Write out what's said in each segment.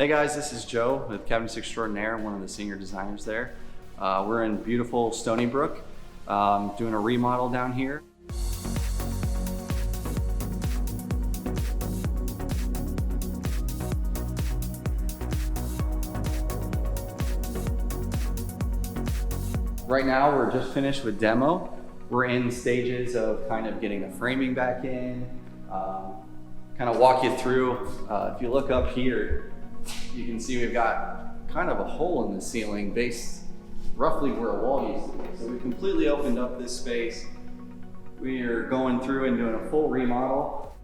Hey guys, this is Joe with Cabinets Extraordinaire. I'm one of the senior designers there. We're in beautiful Stoneybrook, doing a remodel down here. Right now we're just finished with demo. We're in stages of kind of getting the framing back in, kind of walk you through. If you look up here, you can see we've got kind of a hole in the ceiling based roughly where a wall used to be. So we completely opened up this space. We are going through and doing a full remodel.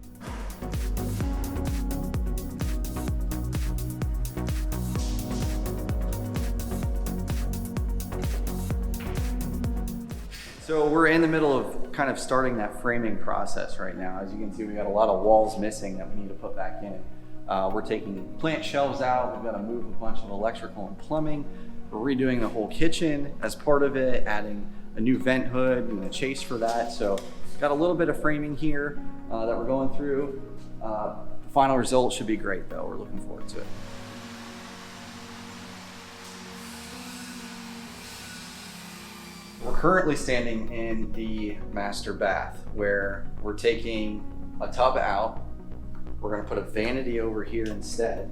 So we're in the middle of kind of starting that framing process right now. As you can see, we got a lot of walls missing that we need to put back in. We're taking plant shelves out. We've got to move a bunch of electrical and plumbing. We're redoing the whole kitchen as part of it, adding a new vent hood and a chase for that. So got a little bit of framing here that we're going through. The final result should be great though. We're looking forward to it. We're currently standing in the master bath where we're taking a tub out. We're going to put a vanity over here instead.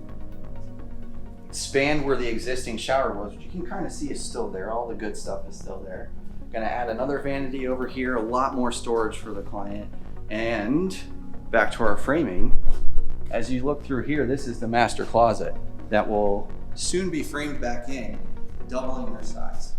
Expand where the existing shower was, which you can kind of see is still there. All the good stuff is still there. Going to add another vanity over here, a lot more storage for the client. And back to our framing. As you look through here, this is the master closet that will soon be framed back in, doubling their size.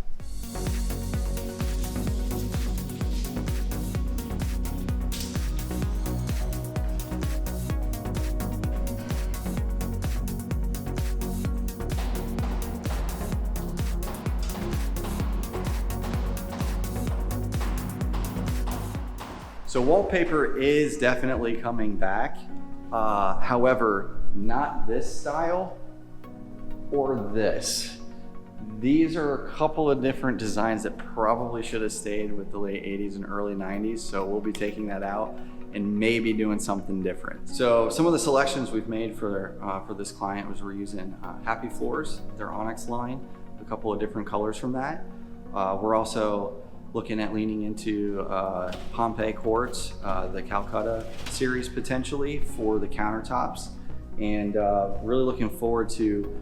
So wallpaper is definitely coming back. However, not this style or this. These are a couple of different designs that probably should have stayed with the late 80s and early 90s. So we'll be taking that out and maybe doing something different. So some of the selections we've made for this client was we're using Happy Floors, their Onyx line, a couple of different colors from that. We're also looking at leaning into Pompeii quartz, the Calcutta series potentially for the countertops, and really looking forward to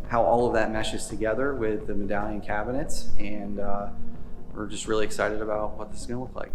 how all of that meshes together with the medallion cabinets, and we're just really excited about what this is going to look like.